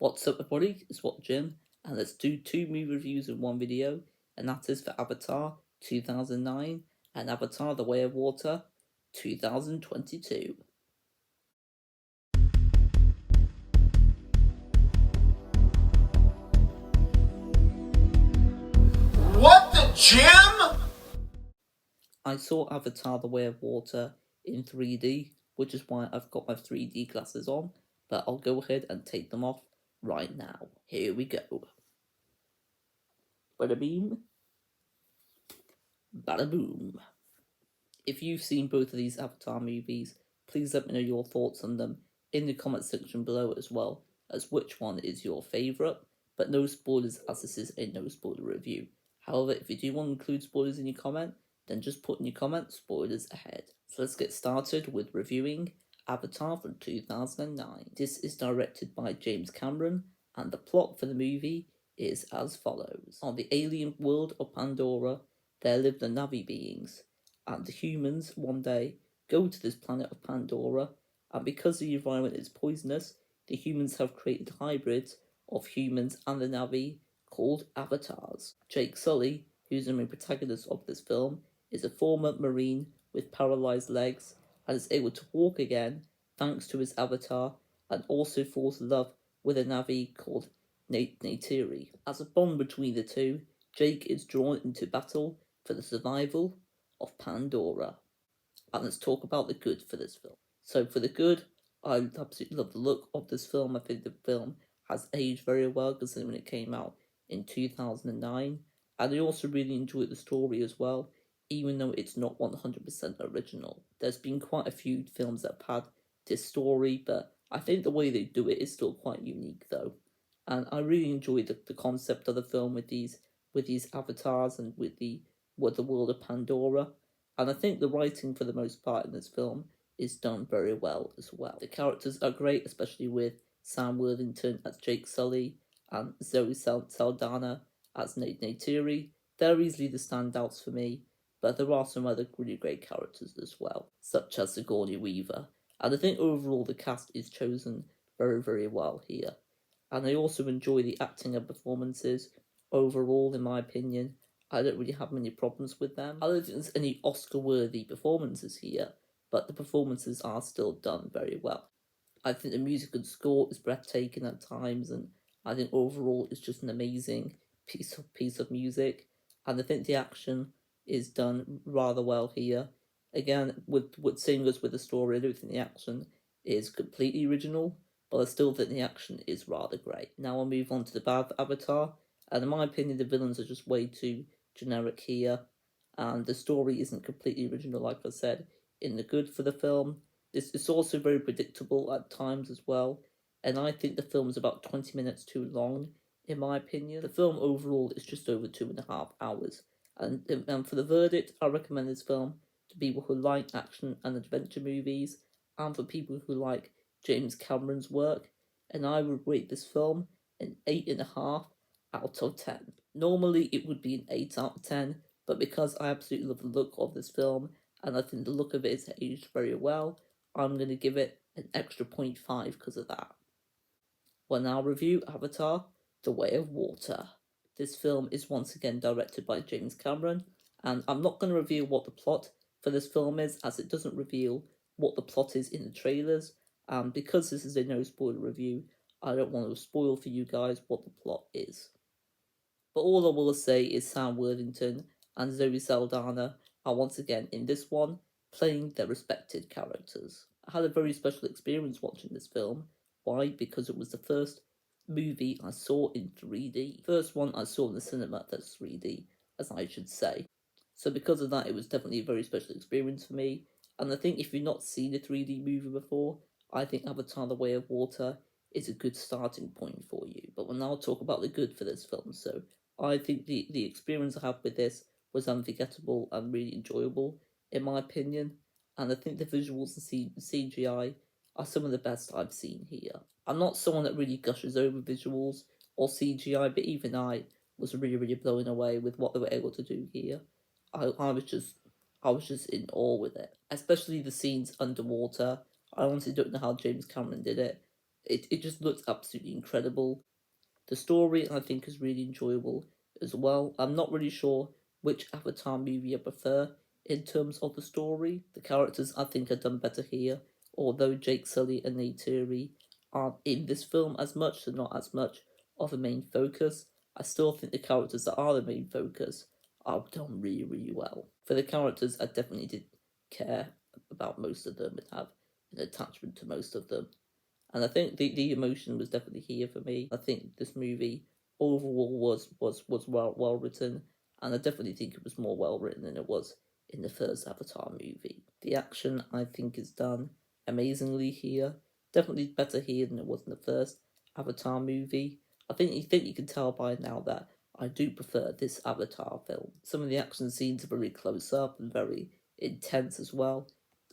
What's up everybody, it's What Jim, and let's do two movie reviews in one video, and that is for Avatar 2009 and Avatar The Way of Water 2022. What the Jim? I saw Avatar The Way of Water in 3D, which is why I've got my 3D glasses on, but I'll go ahead and take them off right now. Here we go. Bada beam, bada boom. If you've seen both of these Avatar movies, please let me know your thoughts on them in the comment section below, as well as which one is your favourite, but no spoilers as this is a no spoiler review. However, if you do want to include spoilers in your comment, then just put in your comment spoilers ahead. So let's get started with reviewing Avatar from 2009. This is directed by James Cameron, and the plot for the movie is as follows. On the alien world of Pandora, there live the Na'vi beings, and the humans one day go to this planet of Pandora, and because the environment is poisonous, the humans have created hybrids of humans and the Na'vi called avatars. Jake Sully, who's the main protagonist of this film, is a former Marine with paralyzed legs and is able to walk again thanks to his avatar, and also falls in love with a Na'vi called Neytiri. As a bond between the two, Jake is drawn into battle for the survival of Pandora. And let's talk about the good for this film. So for the good, I absolutely love the look of this film. I think the film has aged very well considering when it came out in 2009. And I also really enjoyed the story as well, even though it's not 100% original. There's been quite a few films that have had this story, but I think the way they do it is still quite unique though. And I really enjoyed the concept of the film with these avatars and with the world of Pandora. And I think the writing for the most part in this film is done very well as well. The characters are great, especially with Sam Worthington as Jake Sully and Zoe Saldana as Neytiri. They're easily the standouts for me, but there are some other really great characters as well, such as Sigourney Weaver. And I think overall the cast is chosen very, very well here. And I also enjoy the acting and performances overall, in my opinion. I don't really have many problems with them. I don't think there's any Oscar-worthy performances here, but the performances are still done very well. I think the music and score is breathtaking at times, and I think overall it's just an amazing piece of music. And I think the action is done rather well here. Again, with same as with the story, I don't think the action is completely original, but I still think the action is rather great. Now I'll move on to the bad Avatar, and in my opinion, the villains are just way too generic here, and the story isn't completely original, like I said, in the good for the film. This is also very predictable at times as well, and I think the film is about 20 minutes too long, in my opinion. The film overall is just over 2.5 hours, and for the verdict, I recommend this film to people who like action and adventure movies, and for people who like James Cameron's work, and I would rate this film an 8.5 out of 10. Normally it would be an 8 out of 10, but because I absolutely love the look of this film and I think the look of it is aged very well, I'm going to give it an extra 0.5 because of that. We'll now review Avatar The Way of Water. This film is once again directed by James Cameron, and I'm not going to reveal what the plot for this film is, as it doesn't reveal what the plot is in the trailers, and because this is a no spoiler review, I don't want to spoil for you guys what the plot is. But all I will say is Sam Worthington and Zoe Saldana are once again in this one, playing their respected characters. I had a very special experience watching this film. Why? Because it was the first movie I saw in 3D. First one I saw in the cinema that's 3D, as I should say. So because of that, it was definitely a very special experience for me. And I think if you've not seen a 3D movie before, I think Avatar The Way of Water is a good starting point for you. But we'll now talk about the good for this film. So I think the experience I had with this was unforgettable and really enjoyable, in my opinion. And I think the visuals and CGI are some of the best I've seen here. I'm not someone that really gushes over visuals or CGI, but even I was really, really blown away with what they were able to do here. I was just in awe with it, especially the scenes underwater. I honestly don't know how James Cameron did it. It just looks absolutely incredible. The story, I think, is really enjoyable as well. I'm not really sure which Avatar movie I prefer in terms of the story. The characters, I think, are done better here, although Jake Sully and Neytiri aren't in this film as much, so not as much of a main focus. I still think the characters that are the main focus are done really, really well. For the characters, I definitely did care about most of them and have an attachment to most of them. And I think the emotion was definitely here for me. I think this movie overall was well written, and I definitely think it was more well written than it was in the first Avatar movie. The action I think is done amazingly here. Definitely better here than it was in the first Avatar movie. I think you can tell by now that I do prefer this Avatar film. Some of the action scenes are very close up and very intense as well.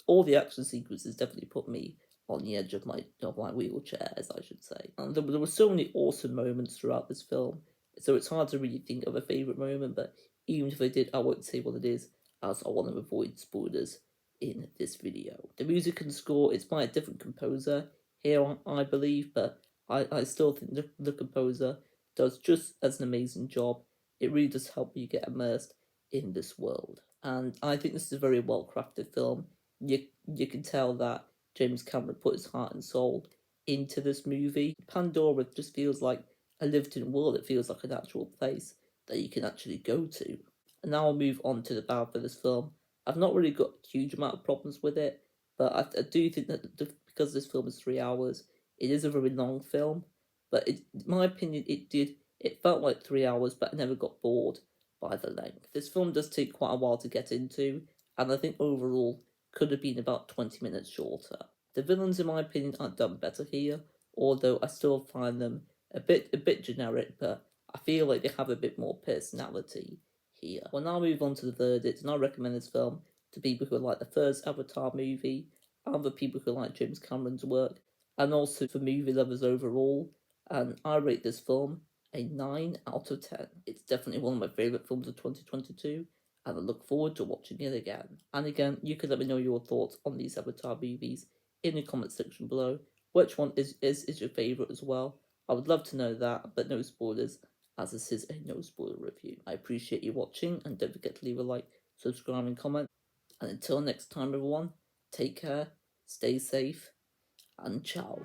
All the action sequences definitely put me on the edge of my wheelchair, as I should say. And there were so many awesome moments throughout this film, so it's hard to really think of a favourite moment, but even if I did, I won't say what it is, as I want to avoid spoilers in this video. The music and score is by a different composer here, I believe, but I still think the composer does just as an amazing job. It really does help you get immersed in this world. And I think this is a very well crafted film. You can tell that James Cameron put his heart and soul into this movie. Pandora just feels like a lived in world. It feels like an actual place that you can actually go to. And now I'll move on to the bad for this film. I've not really got a huge amount of problems with it, but I do think that because this film is 3 hours, it is a very long film. But in my opinion, it felt like 3 hours, but I never got bored by the length. This film does take quite a while to get into, and I think overall could have been about 20 minutes shorter. The villains, in my opinion, aren't done better here, although I still find them a bit generic, but I feel like they have a bit more personality here. Well, now I'll move on to the verdict, and I recommend this film to people who like the first Avatar movie, and for people who like James Cameron's work, and also for movie lovers overall. And I rate this film a 9 out of 10. It's definitely one of my favourite films of 2022, and I look forward to watching it again. And again, you can let me know your thoughts on these Avatar movies in the comment section below. Which one is your favourite as well? I would love to know that, but no spoilers, as this is a no spoiler review. I appreciate you watching, and don't forget to leave a like, subscribe, and comment. And until next time, everyone, take care, stay safe, and ciao.